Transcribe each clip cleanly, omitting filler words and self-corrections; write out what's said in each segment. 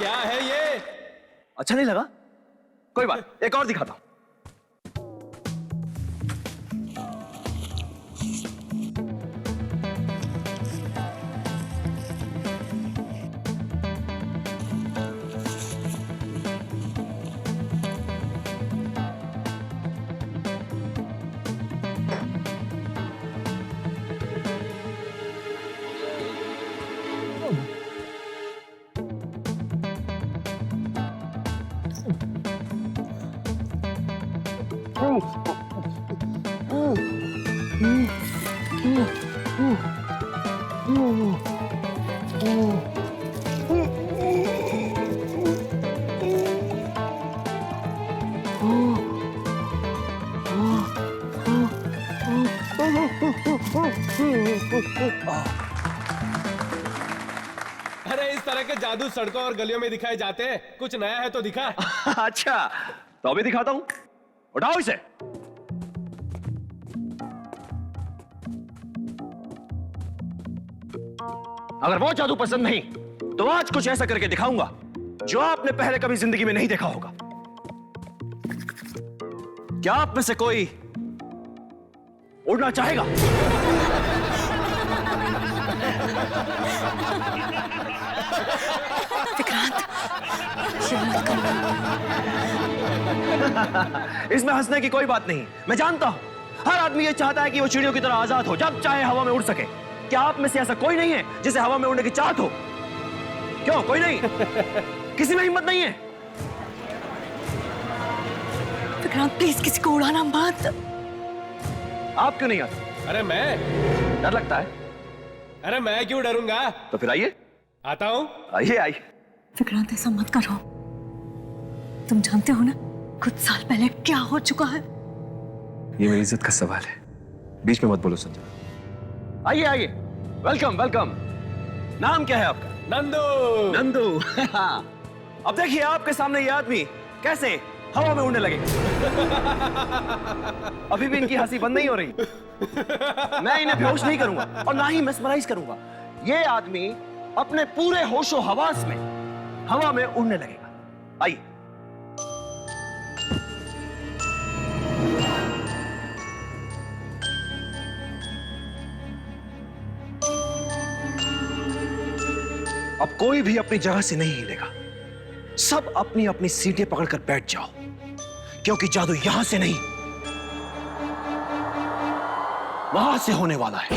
क्या है ये? अच्छा नहीं लगा? कोई बात, एक और दिखाता हूं। अरे इस तरह के जादू सड़कों और गलियों में दिखाए जाते हैं, कुछ नया है तो दिखा। अच्छा, तो अभी दिखाता हूं। उठाओ इसे। अगर वो जादू पसंद नहीं तो आज कुछ ऐसा करके दिखाऊंगा जो आपने पहले कभी जिंदगी में नहीं देखा होगा। क्या आप में से कोई उड़ना चाहेगा? विक्रांत, इसमें हंसने की कोई बात नहीं। मैं जानता हूं हर आदमी ये चाहता है कि वो चिड़ियों की तरह आजाद हो, जब चाहे हवा में उड़ सके। क्या आप में से ऐसा कोई नहीं है जिसे हवा में उड़ने की चाहत हो? क्यों, कोई नहीं? किसी में हिम्मत नहीं है? विक्रांत प्लीज किसी को उड़ाना मत। आप क्यों नहीं आते? अरे मैं? डर लगता है? अरे मैं क्यों डरूंगा? तो फिर आइए। आता हूं। आइए आइए। विक्रांत ऐसा मत करो। तुम जानते हो ना कुछ साल पहले क्या हो चुका है। ये मेरी इज्जत का सवाल है, बीच में मत बोलो संजय। आइए आइए, वेलकम वेलकम। नाम क्या है आपका? नंदू। नंदू। अब देखिए आपके सामने ये आदमी कैसे हवा में उड़ने लगे। अभी भी इनकी हंसी बंद नहीं हो रही। मैं इन्हें बेहोश नहीं करूंगा और ना ही मेस्मराइज करूंगा। ये आदमी अपने पूरे होशो हवास में हवा में उड़ने लगेगा। आइए। अब कोई भी अपनी जगह से नहीं हिलेगा। सब अपनी अपनी सीटें पकड़कर बैठ जाओ, क्योंकि जादू यहां से नहीं वहां से होने वाला है।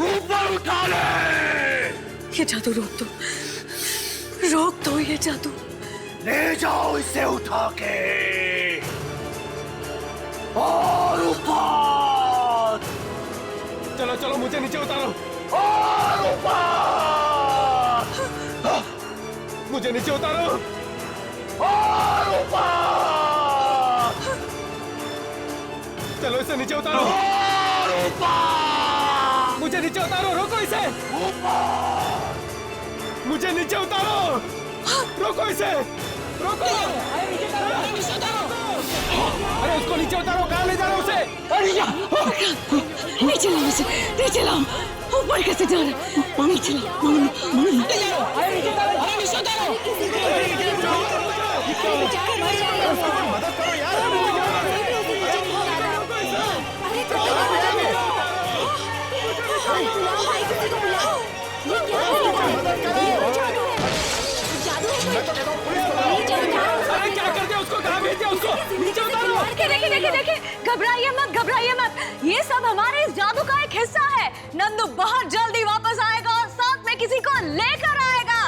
ऊपर उठा ले। ये जादू रोक दो, रोक दो ये जादू। ले जाओ इसे उठा के और ऊपर। चलो चलो मुझे नीचे उतारो। और ऊपर। मुझे नीचे उतारो। और ऊपर। चलो इसे नीचे उतारो। और ऊपर। मुझे नीचे उतारो, रोको इसे। मुझे नीचे उतारो, रोको इसे, रोको। अरे उसको नीचे उतारो, कहाँ ले जा रहे हो उसे? नीचे लाओ उसे, नीचे लाओ। ऊपर कैसे जा रहे? नीचे लाओ, मदद करो यार। अरे क्या कर दिया उसको, कहाँ भेज दिया उसको? नीचे उतारो। देखिए, घबराइए मत, घबराइए मत। ये सब हमारे इस जादू का एक हिस्सा है। नंदू बहुत जल्दी वापस आएगा और साथ में किसी को लेकर आएगा।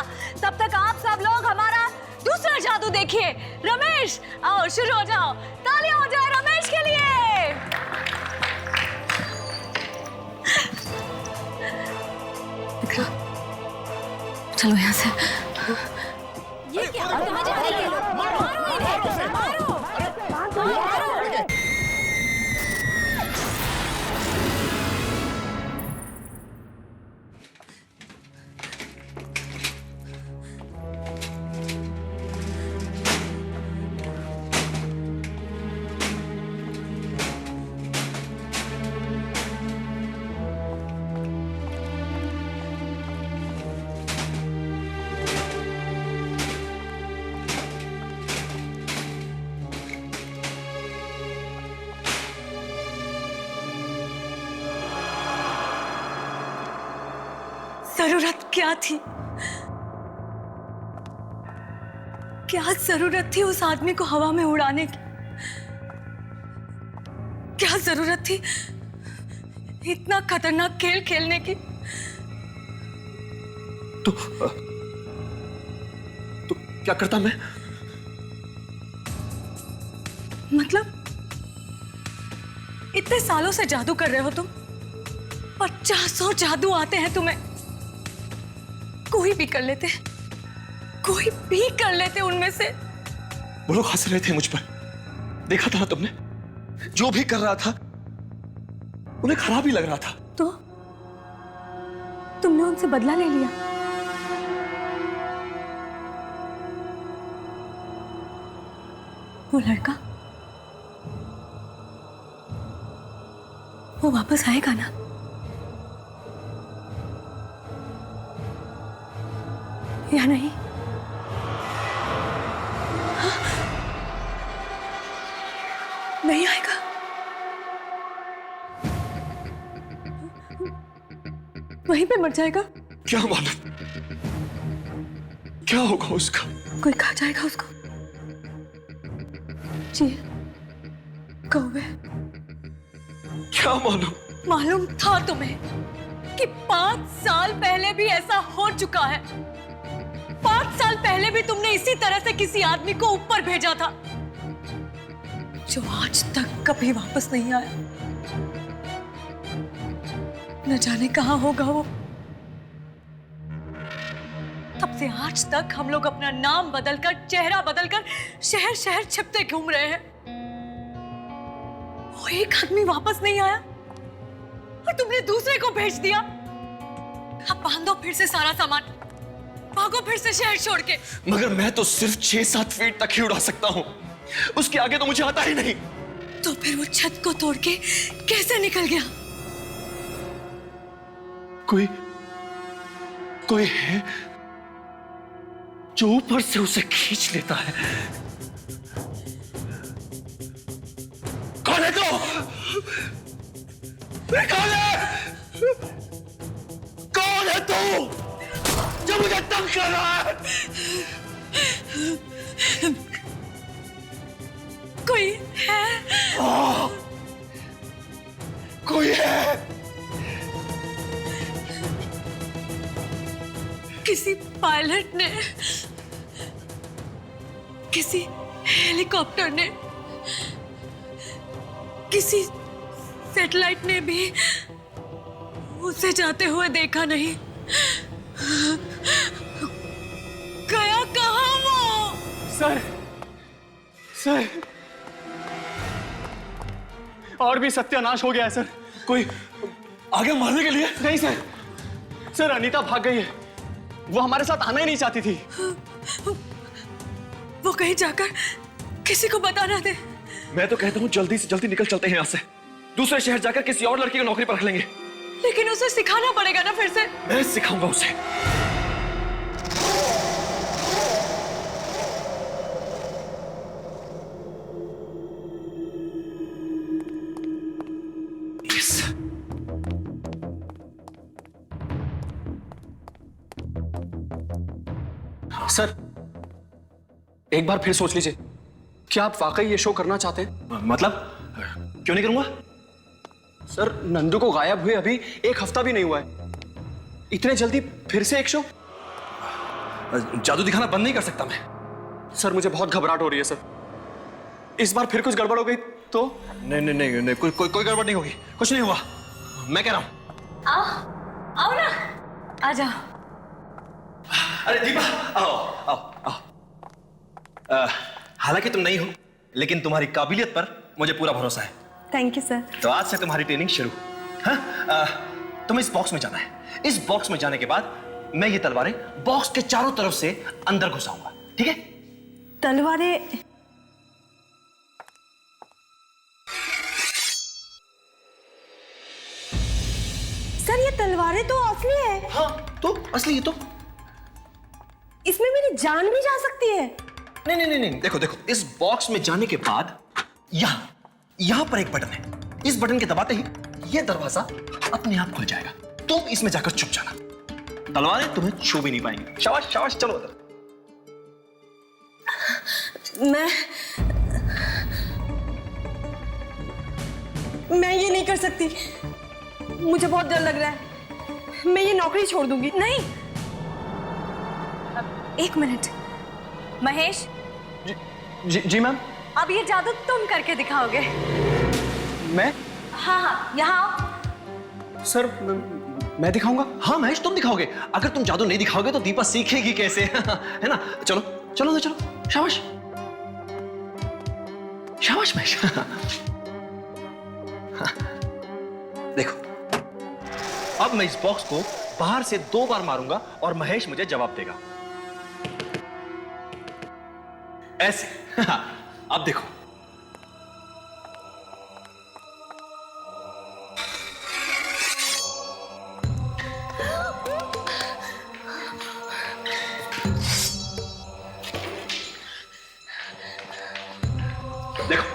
तब तक आप सब लोग हमारा दूसरा जादू देखिए। रमेश, आओ शुरू हो जाओ। तालियां हो जाए रमेश के लिए। चलो यहाँ से। ये क्या? कहाँ जा रही है? मारो इन्हें, मारो। जरूरत क्या थी? क्या जरूरत थी उस आदमी को हवा में उड़ाने की? क्या जरूरत थी इतना खतरनाक खेल खेलने की? तो क्या करता मैं? मतलब इतने सालों से जादू कर रहे हो तुम, 50 जादू आते हैं तुम्हें, कोई भी कर लेते, कोई भी कर लेते उनमें से। वो लोग हंस रहे थे मुझ पर, देखा था ना तुमने? जो भी कर रहा था उन्हें खराब ही लग रहा था। तो तुमने उनसे बदला ले लिया? वो लड़का, वो वापस आएगा ना? या नहीं? हाँ? नहीं आएगा? वहीं पे मर जाएगा? क्या मालूम क्या होगा उसका। कोई खा जाएगा उसको? जी, कौवे। क्या मालूम? मालूम था तुम्हें कि 5 साल पहले भी ऐसा हो चुका है। 5 साल पहले भी तुमने इसी तरह से किसी आदमी को ऊपर भेजा था, जो आज तक कभी वापस नहीं आया। न जाने कहां होगा वो। तब से आज तक हम लोग अपना नाम बदलकर, चेहरा बदलकर शहर शहर छिपते घूम रहे हैं। वो एक आदमी वापस नहीं आया और तुमने दूसरे को भेज दिया। अब बांधो फिर से सारा सामान, भागो फिर से शहर छोड़ के। मगर मैं तो सिर्फ 6-7 फीट तक ही उड़ा सकता हूं, उसके आगे तो मुझे आता ही नहीं। तो फिर वो छत को तोड़ के कैसे निकल गया? कोई है जो ऊपर से उसे खींच लेता है। कौन है तो? कौन है? कौन है तू जो मुझे तंग कर रहा है? कोई है? कोई है? किसी पायलट ने, किसी हेलीकॉप्टर ने, किसी सैटेलाइट ने भी उसे जाते हुए देखा नहीं। गया कहां वो? सर और भी सत्यानाश हो गया है सर। कोई आगे मारने के लिए? नहीं सर, अनीता भाग गई है। वो हमारे साथ आना ही नहीं चाहती थी। वो कहीं जाकर किसी को बता ना दे। मैं तो कहता हूं जल्दी से जल्दी निकल चलते हैं यहां से। दूसरे शहर जाकर किसी और लड़की को नौकरी पर रख लेंगे। लेकिन उसे सिखाना पड़ेगा ना फिर से। मैं सिखाऊंगा उसे। सर, एक बार फिर सोच लीजिए, क्या आप वाकई ये शो करना चाहते हैं? मतलब क्यों नहीं करूंगा? सर, नंदू को गायब हुए अभी 1 हफ्ता भी नहीं हुआ है, इतने जल्दी फिर से एक शो? जादू दिखाना बंद नहीं कर सकता मैं। सर, मुझे बहुत घबराहट हो रही है सर। इस बार फिर कुछ गड़बड़ हो गई तो? नहीं, कोई गड़बड़ नहीं होगी, कुछ नहीं हुआ, मैं कह रहा हूं। आओ ना, आ जाओ। अरे दीपा, आओ। हालांकि तुम नहीं हो, लेकिन तुम्हारी काबिलियत पर मुझे पूरा भरोसा है। Thank you sir. तो आज से तुम्हारी ट्रेनिंग शुरू। हाँ, तुम्हें इस बॉक्स में जाना है। इस बॉक्स में जाने के बाद मैं ये तलवारें बॉक्स के चारों तरफ से अंदर घुसाऊंगा, ठीक है? तलवारें? सर, ये तलवारें तो असली है। हाँ, तो असली है तो। इसमें मेरी जान भी जा सकती है। नहीं, देखो, इस बॉक्स में जाने के बाद यहां पर एक बटन है। इस बटन के दबाते ही यह दरवाजा अपने आप खुल जाएगा। तुम इसमें जाकर छुप जाना। तलवारें तुम्हें छू भी नहीं पाएंगी। शाबाश शाबाश, चलो उधर। मैं ये नहीं कर सकती, मुझे बहुत डर लग रहा है। मैं ये नौकरी छोड़ दूंगी। नहीं, एक मिनट। महेश, जी मैम। अब ये जादू तुम करके दिखाओगे। मैं? हाँ हाँ, यहाँ आओ। सर मैं दिखाऊंगा? हाँ महेश, तुम दिखाओगे। अगर तुम जादू नहीं दिखाओगे तो दीपा सीखेगी कैसे? है ना? चलो चलो चलो, शाबाश शाबाश महेश। देखो, अब मैं इस बॉक्स को बाहर से 2 बार मारूंगा और महेश मुझे जवाब देगा ऐसे। अब देखो, देखो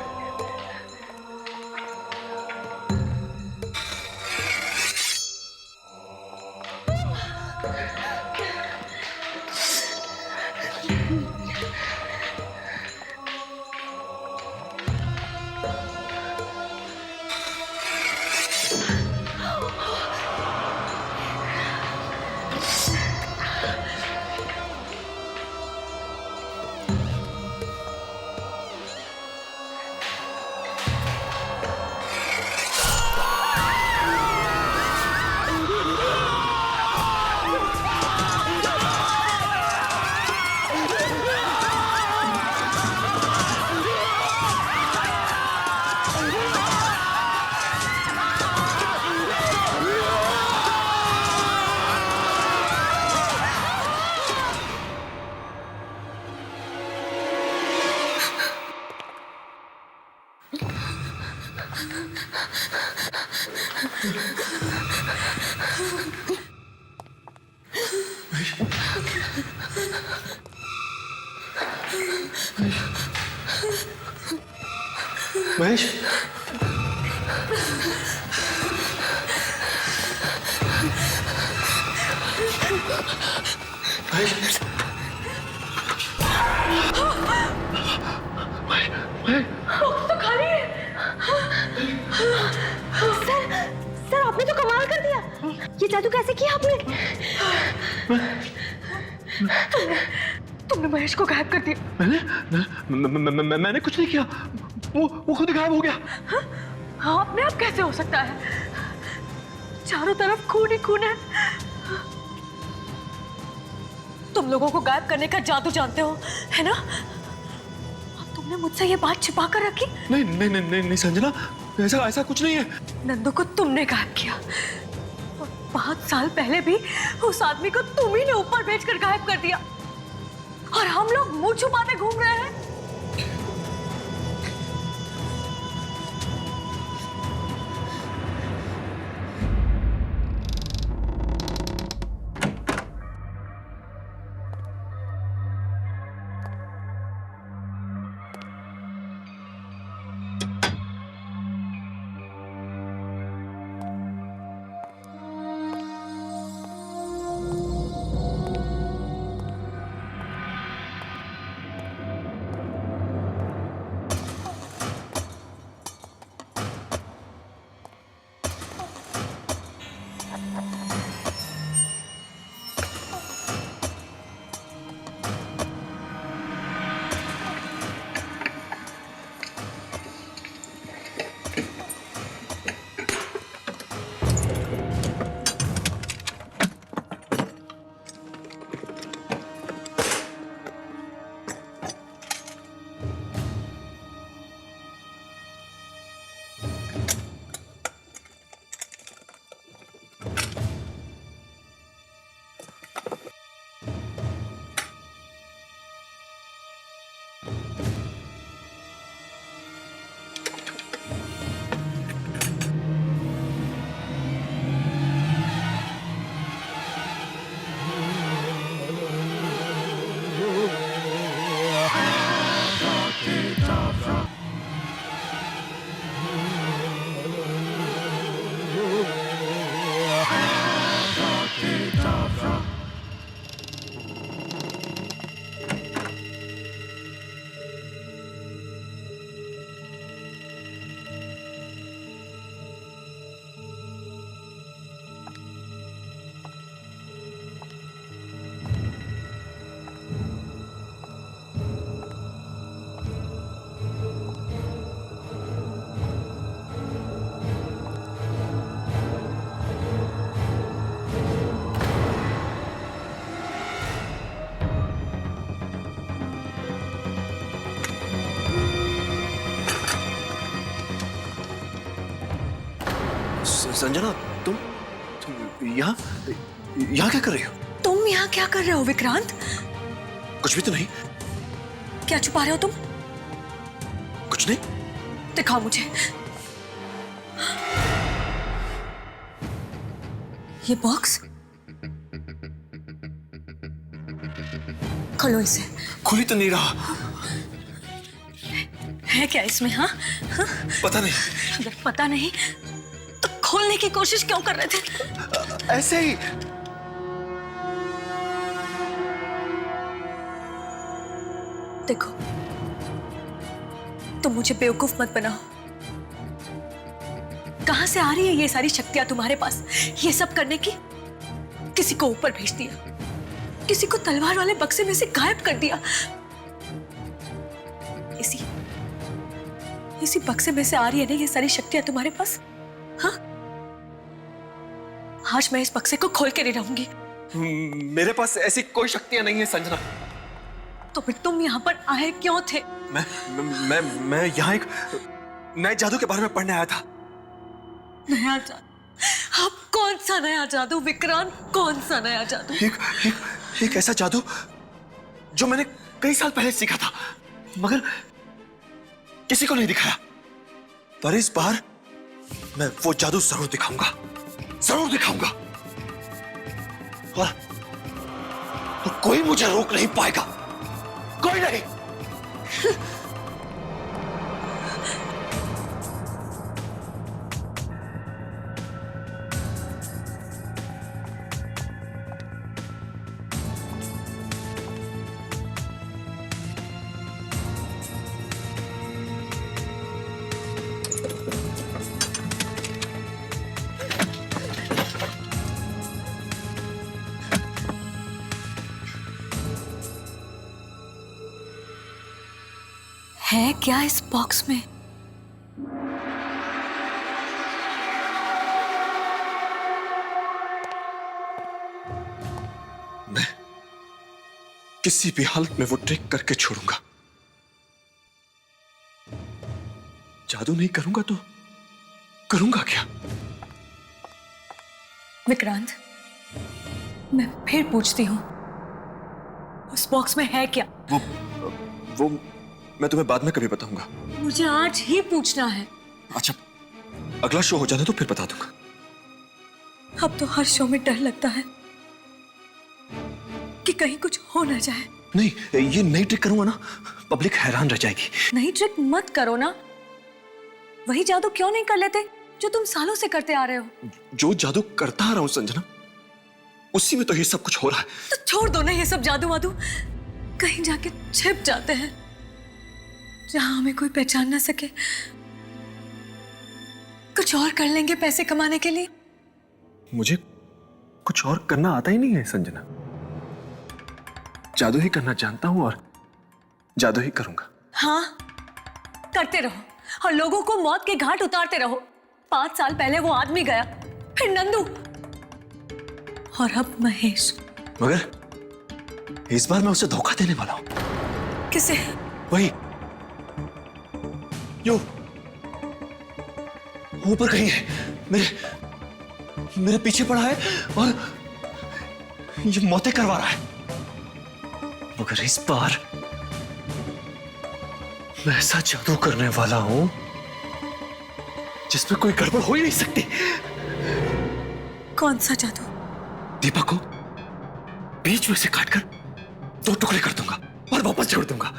महेश, महेश, तो खाली है। सर आपने तो कमाल कर दिया। ये जादू कैसे किया आपने? तुमने महेश को गायब कर दिया। मैंने कुछ नहीं किया, वो खुद गायब हो गया। हाँ, अपने आप कैसे हो सकता है? चारों तरफ खून ही खून है। तुम लोगों को गायब करने का जादू जानते हो, है ना? और तुमने मुझसे ये बात छिपा कर रखी? नहीं नहीं नहीं नहीं, नहीं संजना, ऐसा कुछ नहीं है। नंदू को तुमने गायब किया और 5 साल पहले भी उस आदमी को तुम ही ने ऊपर भेजकर गायब कर दिया और हम लोग मुंह छुपाते घूम रहे हैं। संजना, तुम यहाँ क्या कर रही हो? तुम यहाँ क्या कर रहे हो विक्रांत? कुछ भी तो नहीं। क्या छुपा रहे हो तुम? कुछ नहीं। दिखाओ मुझे। ये बॉक्स खोलो इसे। खुली तो नहीं रहा। है क्या इसमें? हाँ हाँ? पता नहीं। अगर पता नहीं तो खोलने की कोशिश क्यों कर रहे थे? ऐसे ही। देखो, तुम मुझे बेवकूफ मत बनाओ। कहां से आ रही है ये सारी शक्तियां तुम्हारे पास ये सब करने की? किसी को ऊपर भेज दिया, किसी को तलवार वाले बक्से में से गायब कर दिया। इसी बक्से में से आ रही है ना ये सारी शक्तियां तुम्हारे पास? हाँ, आज मैं इस बक्से को खोल के नहीं रहूंगी। मेरे पास ऐसी कोई शक्तियां नहीं है संजना। तो फिर तुम यहाँ पर आए क्यों थे? मैं यहाँ एक नए जादू के बारे में पढ़ने आया था। नया जादू? अब कौन सा नया जादू विक्रांत? कौन सा नया जादू? एक ऐसा जादू जो मैंने कई साल पहले सीखा था, मगर किसी को नहीं दिखाया। पर इस बार मैं वो जादू जरूर दिखाऊंगा, जरूर दिखाऊंगा। और कोई मुझे रोक नहीं पाएगा, कोई नहीं। है क्या इस बॉक्स में? मैं किसी भी हालत में वो ट्रिक करके छोड़ूंगा। जादू नहीं करूंगा तो करूंगा क्या? विक्रांत, मैं फिर पूछती हूँ, उस बॉक्स में है क्या? वो मैं तुम्हें बाद में कभी बताऊंगा। मुझे आज ही पूछना है। अच्छा, अगला शो हो जाने तो फिर बता दूंगा। अब तो हर शो में डर लगता है कि कहीं कुछ हो ना जाए। नहीं, ये नई ट्रिक करूंगा ना, पब्लिक हैरान रह जाएगी। नई ट्रिक मत करो ना। वही जादू क्यों नहीं कर लेते जो तुम सालों से करते आ रहे हो? जो जादू करता आ रहा हूं संजना, उसी में तो ये सब कुछ हो रहा है। तो छोड़ दो ना ये सब जादू वादू, कहीं जाके छिप जाते हैं जहां हमें कोई पहचान ना सके। कुछ और कर लेंगे पैसे कमाने के लिए। मुझे कुछ और करना आता ही नहीं है संजना। जादू ही करना जानता हूं और जादू ही करूंगा। हाँ, करते रहो और लोगों को मौत के घाट उतारते रहो। 5 साल पहले वो आदमी गया, फिर नंदू, और अब महेश। मगर इस बार मैं उसे धोखा देने वाला हूं। किसे? वही यो ऊपर कहीं है, मेरे पीछे पड़ा है और ये मौतें करवा रहा है। मगर इस बार मैं ऐसा जादू करने वाला हूं जिसमें कोई गड़बड़ हो ही नहीं सकती। कौन सा जादू? दीपक को बीच में से काटकर 2 टुकड़े कर दूंगा और वापस जोड़ दूंगा।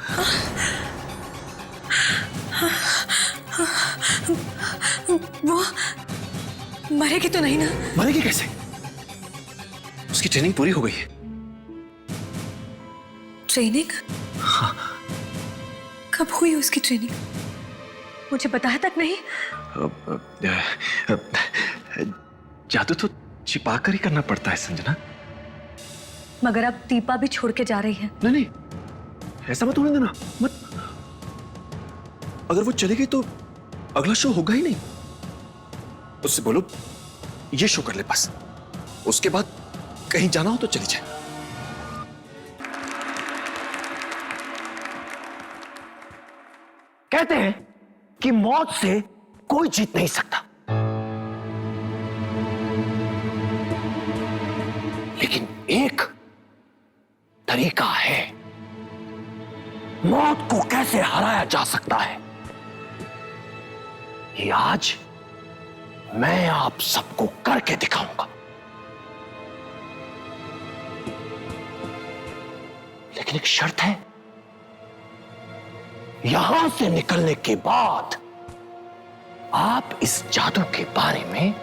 वो मरेगी तो नहीं ना? मरेगी कैसे? उसकी ट्रेनिंग पूरी हो गई है। ट्रेनिंग? हाँ। कब हुई उसकी ट्रेनिंग? मुझे बताया तक नहीं। जादू तो छिपा कर ही करना पड़ता है संजना। मगर अब दीपा भी छोड़ के जा रही है। नहीं नहीं, ऐसा मत होने देना, मत। अगर वो चली गई तो अगला शो होगा ही नहीं। उससे बोलो ये शो कर ले बस, उसके बाद कहीं जाना हो तो चली जाए। कहते हैं कि मौत से कोई जीत नहीं सकता, लेकिन एक तरीका है मौत को कैसे हराया जा सकता है, ये आज मैं आप सबको करके दिखाऊंगा। लेकिन एक शर्त है, यहां से निकलने के बाद आप इस जादू के बारे में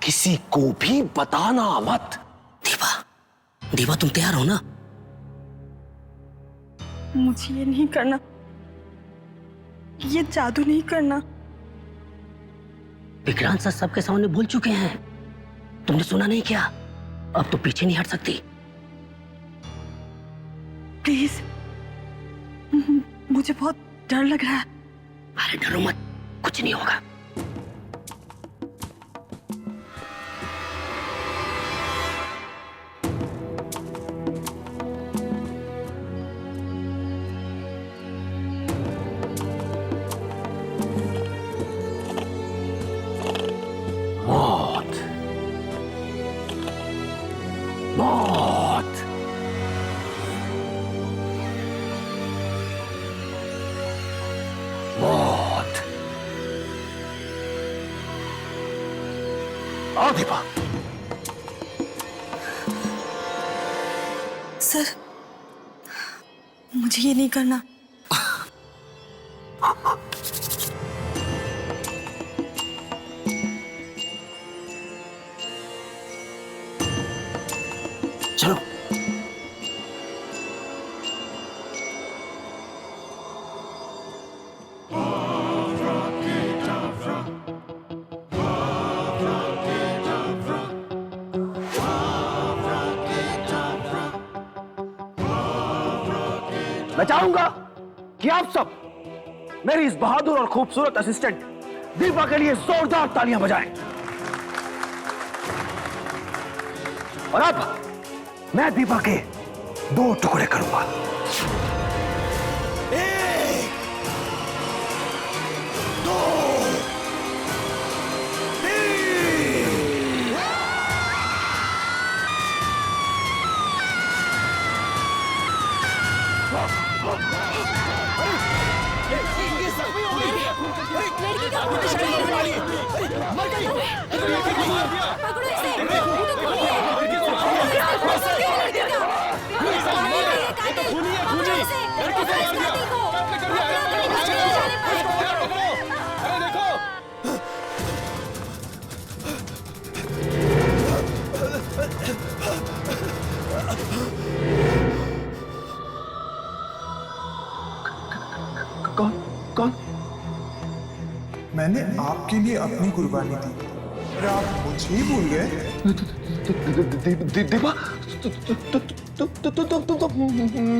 किसी को भी बताना मत। दीपा, दीपा तुम तैयार हो ना? मुझे ये नहीं करना, ये जादू नहीं करना। विक्रांत सर सबके सामने बोल चुके हैं, तुमने सुना नहीं क्या? अब तो पीछे नहीं हट सकती। प्लीज, मुझे बहुत डर लग रहा है। अरे डरो मत, कुछ नहीं होगा। मौत, मौत, मौत। आओ दीपा। सर, मुझे ये नहीं करना। चलो। मैं चाहूंगा कि आप सब मेरी इस बहादुर और खूबसूरत असिस्टेंट दीपा के लिए जोरदार तालियां बजाएं। और अब मैं दीपा के 2 टुकड़े करूंगा। 1, 2, 3। लड़की का खून निकल रहा है। मर गई। पकड़ो इसे। कौन कौन? मैंने आपके लिए अपनी कुर्बानी दी और आप मुझे ही भूल गए। दीपा तो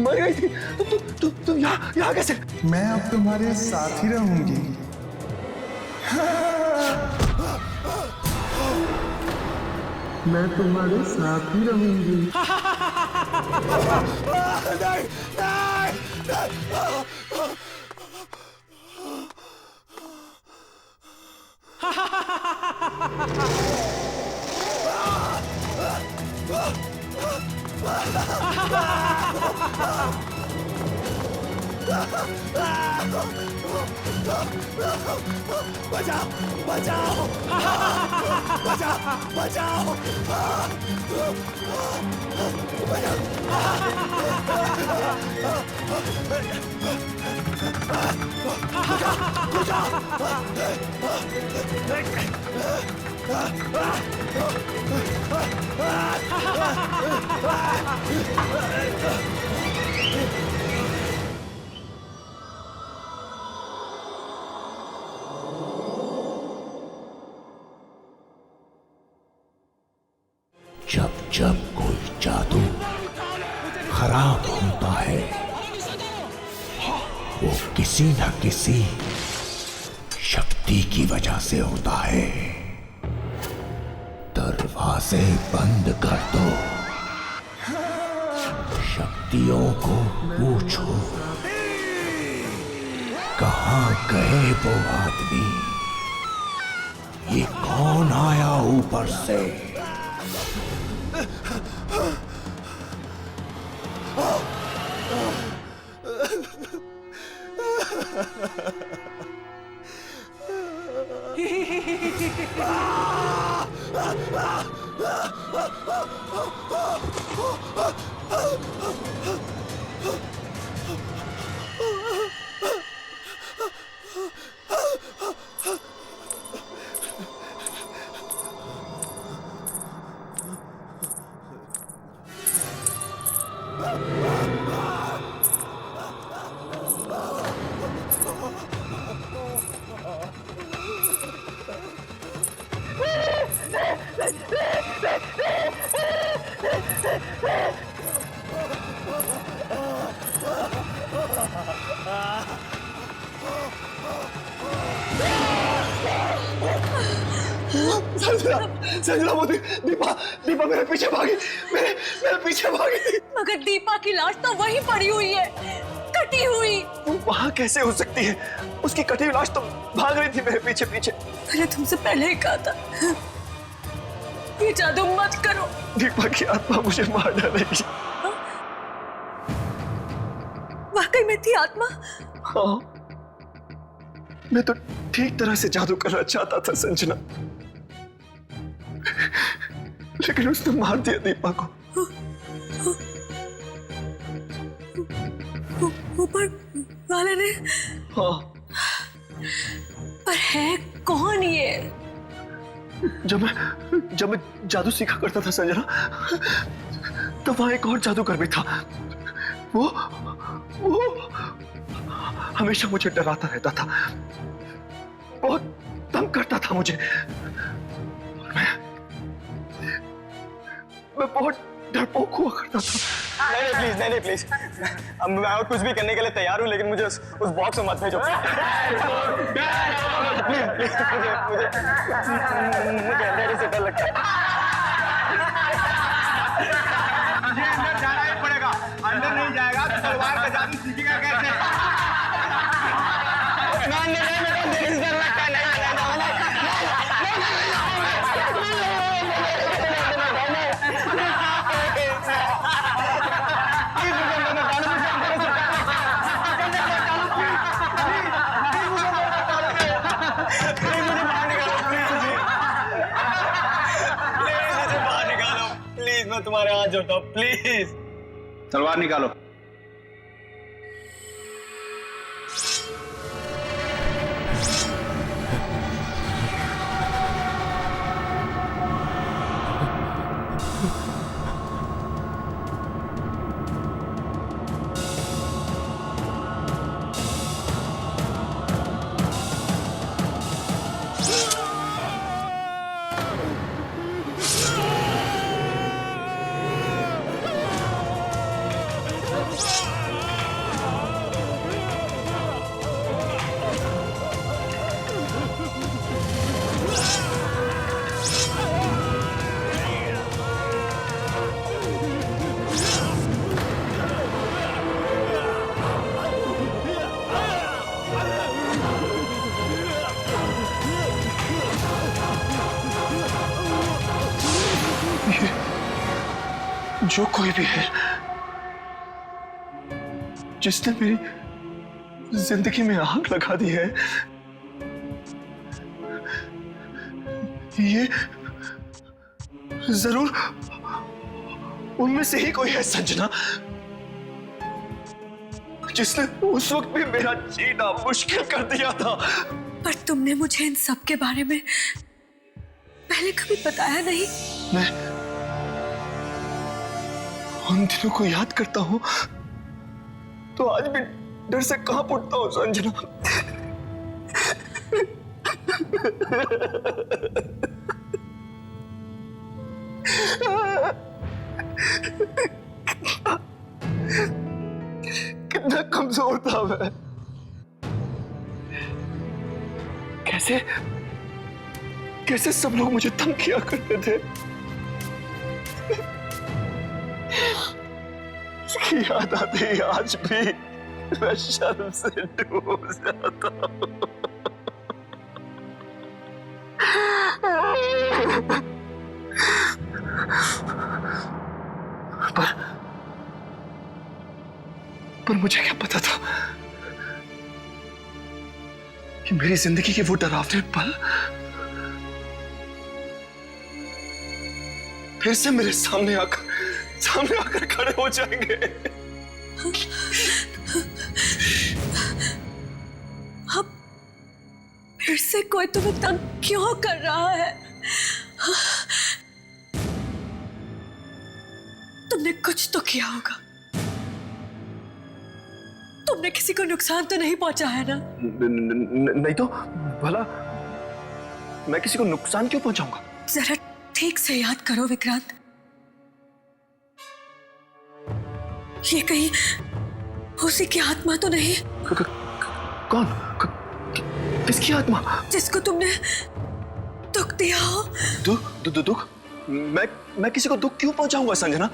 मर गई थी। तुम यहाँ कैसे? मैं अब तुम्हारे साथ ही रहूंगी। मैं तुम्हारे साथ ही रहूंगी। बचाओ, बचाओ, बचाओ, बचाओ, जब जब कोई जादू खराब होता है वो किसी न किसी शक्ति की वजह से होता है। दरवाजे बंद कर दो, शक्तियों को पूछो कहाँ गए वो आदमी, ये कौन आया ऊपर से। संजना वो दीपा दीपा मेरे पीछे भागी, मेरे पीछे भागी थी। मगर दीपा की लाश तो वहीं पड़ी हुई है, कटी हुई। वो वहां कैसे हो सकती है? उसकी कटी हुई लाश तो भाग रही थी मेरे पीछे पीछे। मैंने तुमसे पहले ही कहा था ये जादू मत करो। दीपा की आत्मा मुझे मार डालेगी। वाकई में थी आत्मा? हाँ, मैं तो ठीक तरह से जादू करना चाहता था संजना, लेकिन उसने मार दिया दीपा को। ऊपर वाले ने? हाँ। पर है कौन ये? जब मैं जादू सीखा करता था संजना, तब वहां एक और जादूगर भी था। वो हमेशा मुझे डराता रहता था, बहुत तंग करता था मुझे। मैं बहुत डरपोक हुआ करता था। नहीं प्लीज मैं और कुछ भी करने के लिए तैयार हूँ, लेकिन मुझे उस बॉक्स में मत भेजो। मुझे अंधेरे से डर लगता है। मुझे अंदर जाना ही पड़ेगा। अंदर नहीं जाएगा तो तलवार का जादू सीखेगा कैसे? अंधेरे से डर लगता है। मैं तुम्हारे हाथ जोड़ता हूँ, प्लीज। तलवार निकालो। जो कोई भी है जिसने मेरी जिंदगी में आग लगा दी है, ये जरूर उनमें से ही कोई है संजना, जिसने उस वक्त भी मेरा जीना मुश्किल कर दिया था। पर तुमने मुझे इन सब के बारे में पहले कभी बताया नहीं। मैं उन दिनों को याद करता हूं तो आज भी डर से कांप उठता हूं संजना। कितना कमजोर था मैं। कैसे सब लोग मुझे तंग किया करते थे। उसकी याद आती है आज भी मैं शर्म से डूब जाता हूँ। पर मुझे क्या पता था कि मेरी जिंदगी के वो डरावने पल फिर से मेरे सामने आकर खड़े हो जाएंगे। अब फिर से कोई तुम्हें तंग क्यों कर रहा है? तुमने कुछ तो किया होगा। तुमने किसी को नुकसान तो नहीं पहुंचा है ना? नहीं तो भला मैं किसी को नुकसान क्यों पहुंचाऊंगा? जरा ठीक से याद करो विक्रांत, ये कहीं उसी की आत्मा तो नहीं? कौन? किसकी आत्मा? जिसको तुमने दुख दिया हो। दुख? मैं किसी को दुख क्यों पहुंचाऊंगा संजना?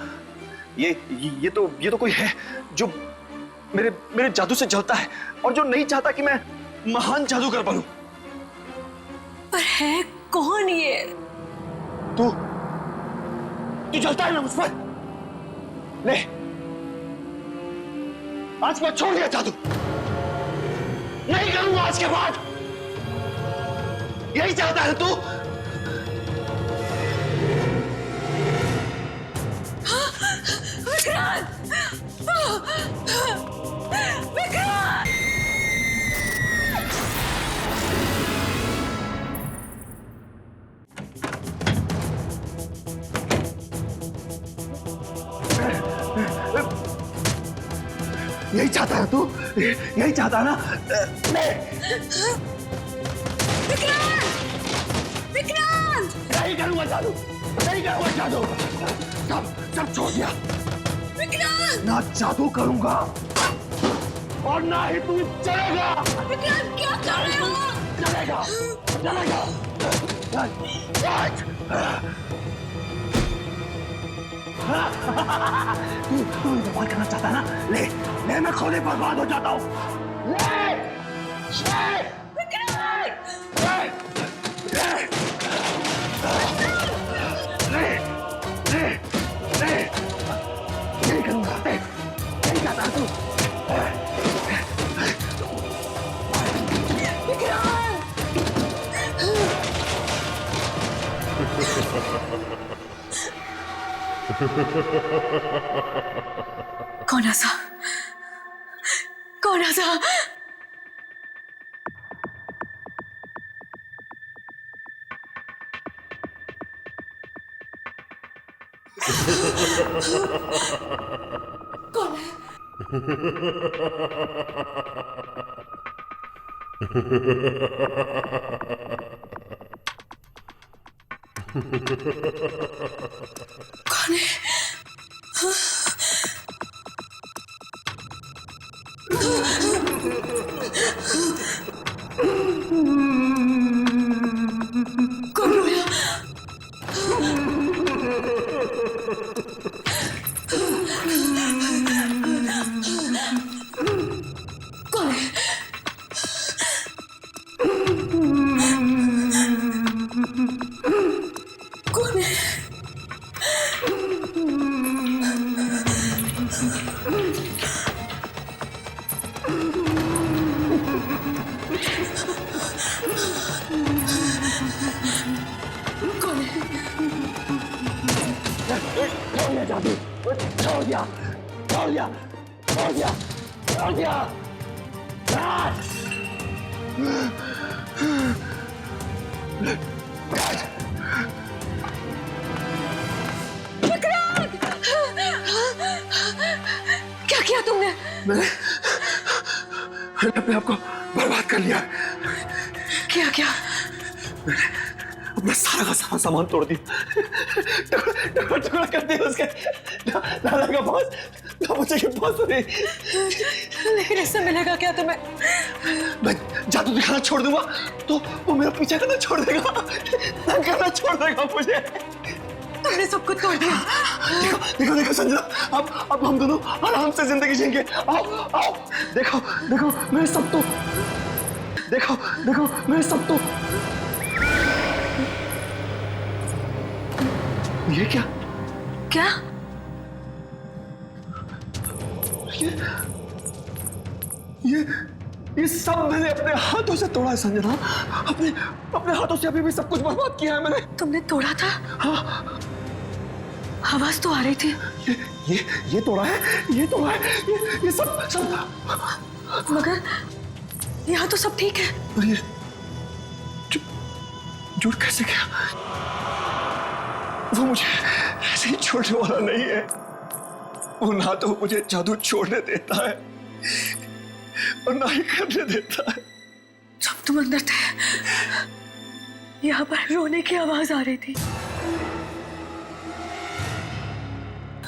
ये तो कोई है जो मेरे जादू से जलता है और जो नहीं चाहता कि मैं महान जादूगर बनूं। पर है कौन ये? तू जलता है ना मुझ पर? ले, आज मैं छोड़ दिया जादू, नहीं करूंगा आज के बाद। यही चाहता है तू? विक्रांत! विक्रांत! यही चाहता है तू? यही चाहता है ना? विक्रांत! विक्रांत! नहीं करूंगा जादू, नहीं करूंगा जादू। सब छोड़ दिया। विक्रांत! ना जादू करूंगा और ना ही तू चलेगा। विक्रांत क्या कर रहे हो? चलेगा। तू बर्बाद करना चाहता है ना? ले मैं खुद ही बर्बाद हो जाता हूँ। नहीं करूंगा, नहीं चाहता तू। कौन ऐसा? कौन ऐसा? कौन है? कौन है? कौन रोया? कौन है? कौन है? जादू छोड़ दिया। क्या किया तुमने? मैंने अपने आप को बर्बाद कर लिया। क्या? अपना सारा का सारा सामान तोड़ दिया, टुकड़ा कर दिया उसके। दादा का पास, मुझे के पास नहीं। लेकिन इससे मिलेगा क्या तुम्हें? मैं जादू दिखाना छोड़ दूंगा तो वो मेरा पीछा करना छोड़ देगा, तंग करना छोड़ देगा मुझे। तुमने सब कुछ तोड़ दिया। देखो संजना, अब हम दोनों आराम से जिंदगी जिएंगे। आओ, देखो मैं सब तो देखो मैं सब तो। ये क्या? ये सब मैंने अपने हाथों से तोड़ा है संजना। अपने हाथों से अभी भी सब कुछ बर्बाद किया है मैंने। तुमने तोड़ा था? हाँ। आवाज तो आ रही थी। ये तोड़ा है, ये सब। मगर यहाँ तो सब ठीक है। और ये जुड़ कैसे गया? वो मुझे ऐसे ही छोड़ने वाला नहीं है। वो ना तो मुझे जादू छोड़ने देता है और ना ही करने देता है। जब तुम अंदर थे यहाँ पर रोने की आवाज आ रही थी।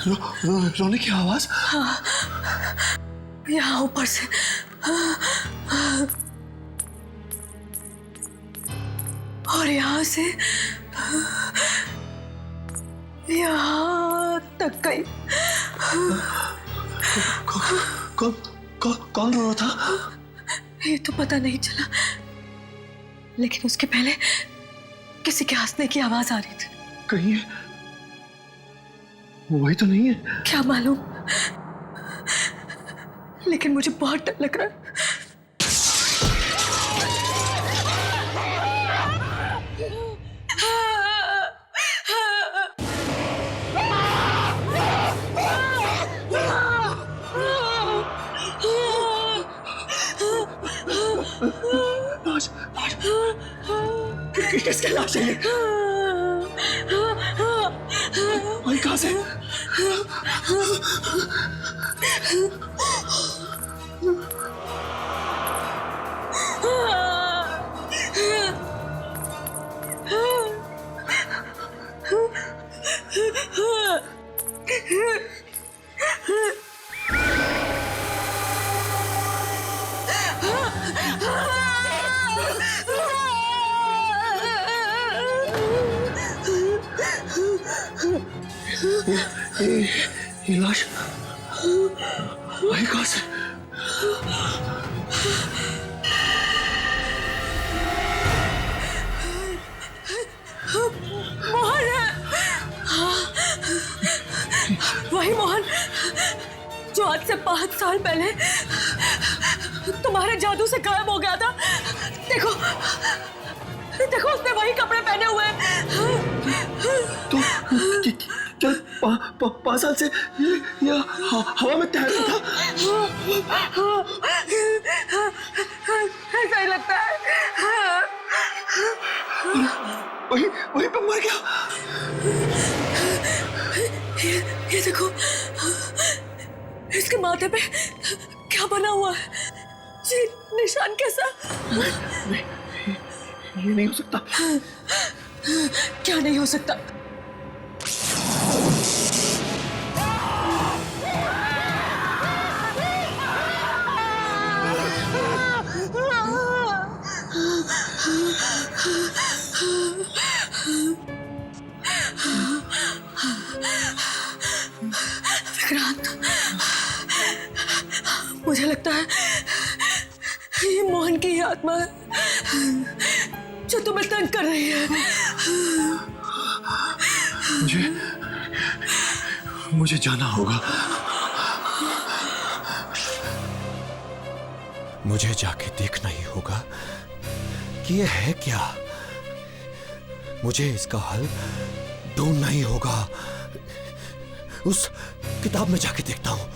रोने की आवाज? हाँ, यहाँ ऊपर से। और यहाँ से यहाँ तक गई। कौन रो रहा था? ये तो पता नहीं चला, लेकिन उसके पहले किसी के हंसने की आवाज आ रही थी। कहीं वही तो नहीं है? क्या मालूम, लेकिन मुझे बहुत डर लग रहा है। किसके लाश है ये? भाई कहाँ से? ये लाश भाई कहाँ से? मोहन है। वही मोहन जो आज से 5 साल पहले तुम्हारे जादू से गायब हो गया था। देखो देखो, उसने वही कपड़े पहने हुए हैं। तो क्या 5 साल से ये हवा में तैर रहा था? ऐसा ही लगता है। वही पे मर गया। ये देखो, इसके माथे पे क्या बना हुआ है? ये निशान कैसा? ये नहीं हो सकता। क्या नहीं हो सकता? विक्रांत, मुझे लगता है ये मोहन की आत्मा है जो तुम्हें तंग कर रही है। मुझे जाना होगा। मुझे जाके देखना ही होगा कि ये है क्या। मुझे इसका हल ढूंढना ही होगा। उस किताब में जाके देखता हूं।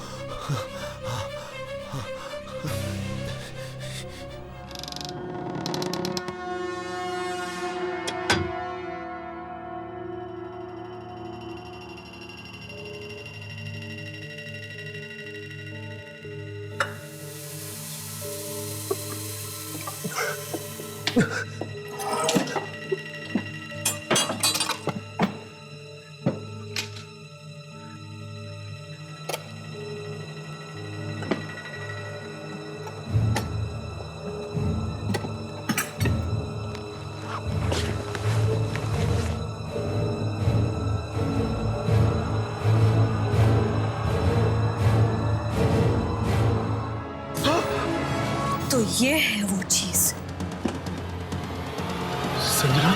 तो ये है वो चीज। संजना?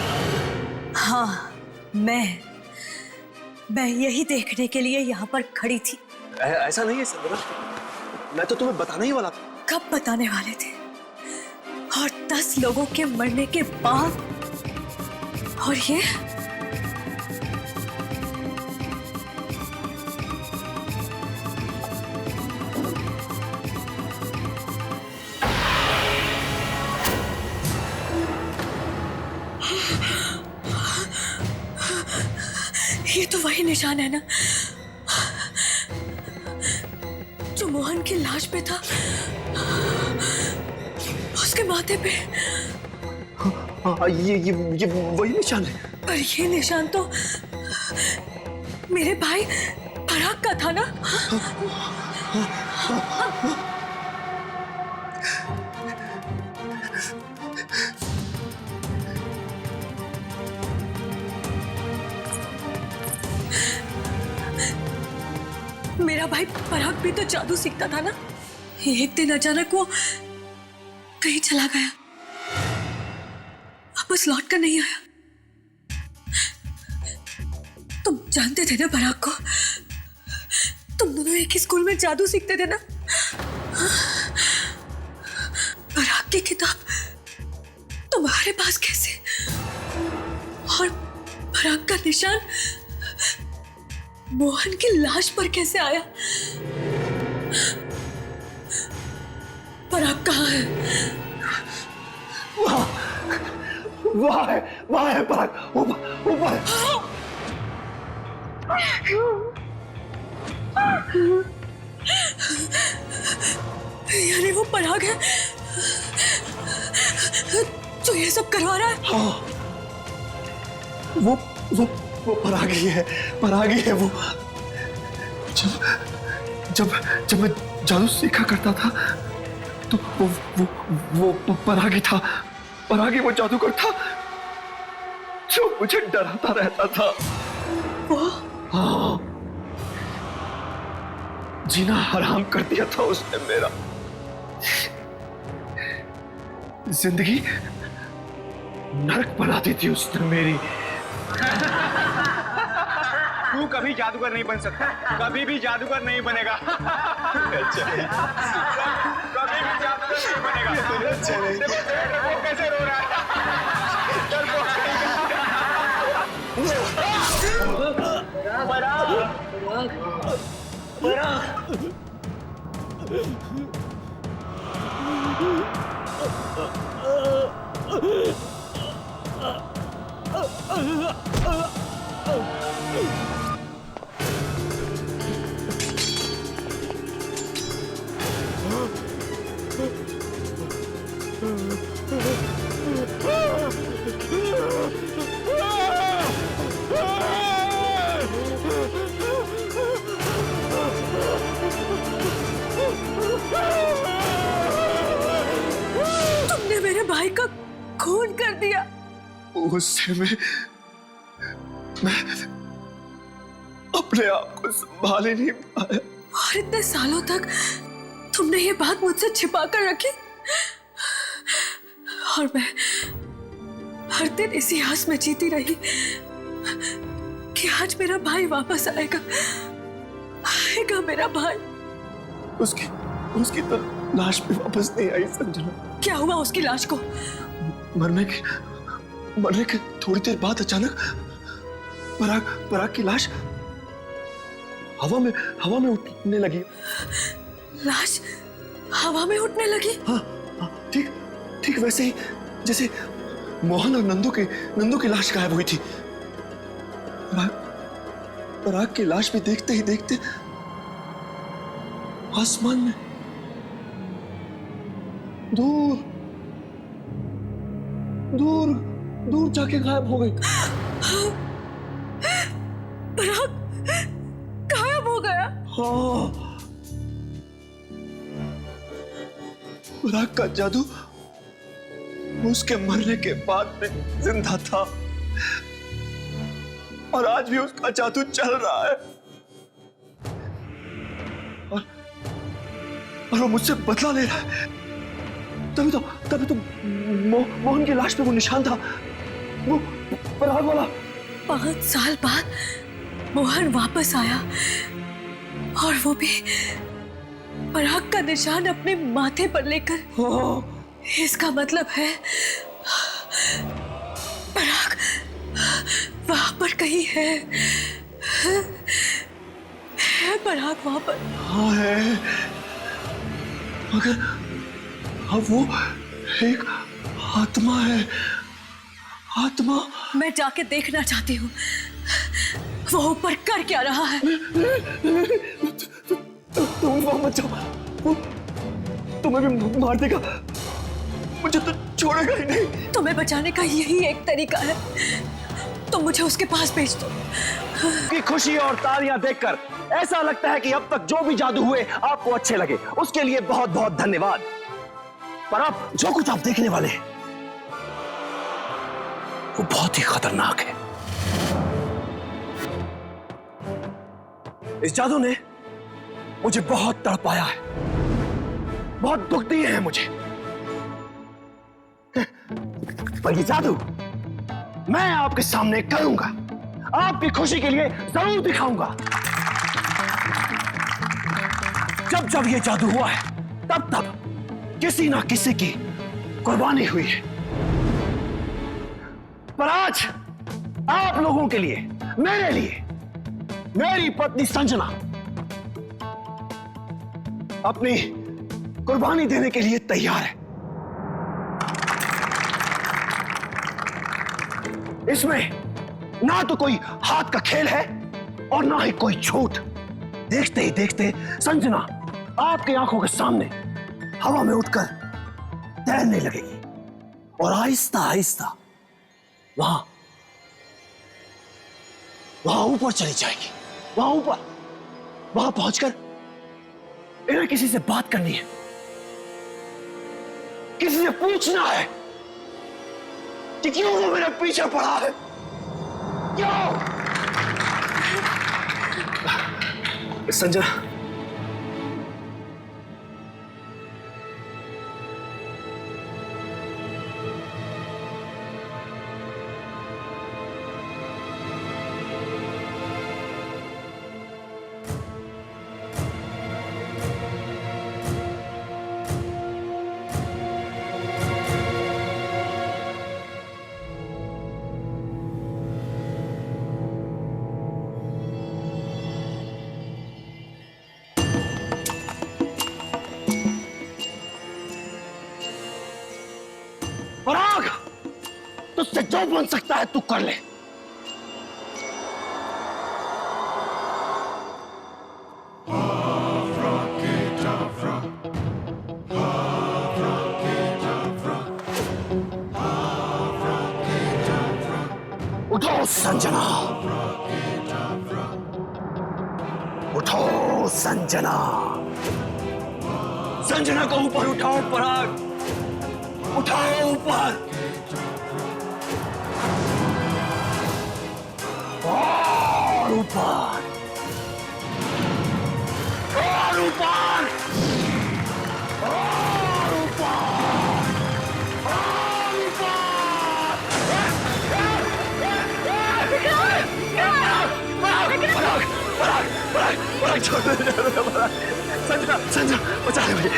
हाँ, मैं यही देखने के लिए यहाँ पर खड़ी थी। ऐसा नहीं है संजना, मैं तो तुम्हें बताने ही वाला था। कब बताने वाले थे, और 10 लोगों के मरने के बाद, और ये तो वही निशान है ना जो मोहन की लाश पे था, उसके माथे पे। हाँ, ये वही निशान है। पर ये निशान तो मेरे भाई पराग का था ना? मेरा भाई पराग भी तो जादू सीखता था ना। एक दिन अचानक वो कहीं चला गया, वापस लौट कर नहीं आया। तुम जानते थे ना पराग को? तुम दोनों एक ही स्कूल में जादू सीखते थे ना? पराग की किताब तुम्हारे पास कैसे? और पराग का निशान मोहन की लाश पर कैसे आया? पराग कहाँ है? वहाँ है पराग, ऊपर। यानी वो पराग है जो ये सब करवा रहा है? हाँ, वो पराग ही है वो। जब मैं जादू सीखा करता था तो वो पराग ही था। पराग ही वो जादूगर था जो मुझे डराता रहता था। हाँ, जीना हराम कर दिया था उसने मेरा। जिंदगी नरक बना दी थी उसने मेरी। तू कभी जादूगर नहीं बन सकता, कभी भी जादूगर नहीं बनेगा। कभी भी जादूगर नहीं बनेगा। वो कैसे रो रहा है? तुमने मेरे भाई का खून कर दिया। उससे मैं अपने आप को संभाल ही नहीं पाया। और इतने सालों तक तुमने ये बात मुझसे छिपा कर रखी, और मैं हर दिन इसी आस में जीती रही कि आज मेरा भाई वापस आएगा मेरा भाई। उसकी तो लाश भी वापस नहीं आई संजना। क्या हुआ उसकी लाश को? मरने के थोड़ी देर बाद अचानक पराग की लाश हवा में उठने लगी। लाश हवा में उठने लगी? हाँ, ठीक वैसे ही जैसे मोहन और नंदू की लाश गायब हुई थी। पराग की लाश भी देखते ही देखते आसमान में दूर जाके गायब हो गई। पराग गायब हो गया? हाँ, पराग का जादू उसके मरने के बाद में जिंदा था, और आज भी उसका जादू चल रहा है। और वो मुझसे बदला ले रहा है। तभी तो मोहन की लाश पे वो निशान था, वो पराग वाला। 5 साल बाद मोहन वापस आया, और वो भी पराग का निशान अपने माथे पर लेकर, इसका मतलब है पराग वहां पर कहीं है पराग वहां पर। हाँ है, मगर अब वो एक आत्मा है। आत्मा। मैं जाके देखना चाहती हूँ वो ऊपर कर क्या रहा है। तुम वहां मत जाओ, वो तुम्हें भी मार देगा, मुझे तो छोड़ेगा ही नहीं। तुम्हें बचाने का यही एक तरीका है, तुम मुझे उसके पास भेज दो। की खुशी और तालियां देखकर ऐसा लगता है कि अब तक जो भी जादू हुए आपको अच्छे लगे, उसके लिए बहुत बहुत धन्यवाद। पर अब जो कुछ आप देखने वाले हैं वो बहुत ही खतरनाक है। इस जादू ने मुझे बहुत तड़पाया है, बहुत दुख दिए हैं मुझे, पर ये जादू मैं आपके सामने करूंगा, आपकी खुशी के लिए जरूर दिखाऊंगा। जब जब ये जादू हुआ है तब तब किसी ना किसी की कुर्बानी हुई है, पर आज आप लोगों के लिए, मेरे लिए, मेरी पत्नी संजना अपनी कुर्बानी देने के लिए तैयार है। इसमें ना तो कोई हाथ का खेल है और ना ही कोई झूठ। देखते ही देखते संजना आपकी आंखों के सामने हवा में उठकर तैरने लगेगी और आहिस्ता आहिस्ता वहां ऊपर चली जाएगी। वहां पहुंचकर इन्हें किसी से बात करनी है, किसी से पूछना है कि क्यों वो मेरे पीछे पड़ा है, क्यों। संजना, पराग, तुझसे जो बन सकता है तू कर ले। उठो संजना, उठो संजना, संजना को ऊपर उठाओ पराग, उठाओ ऊपर, और ऊपर, और ऊपर, और ऊपर, और ऊपर। पराग, छोड़ दे संजना, संजना बचा ले मुझे।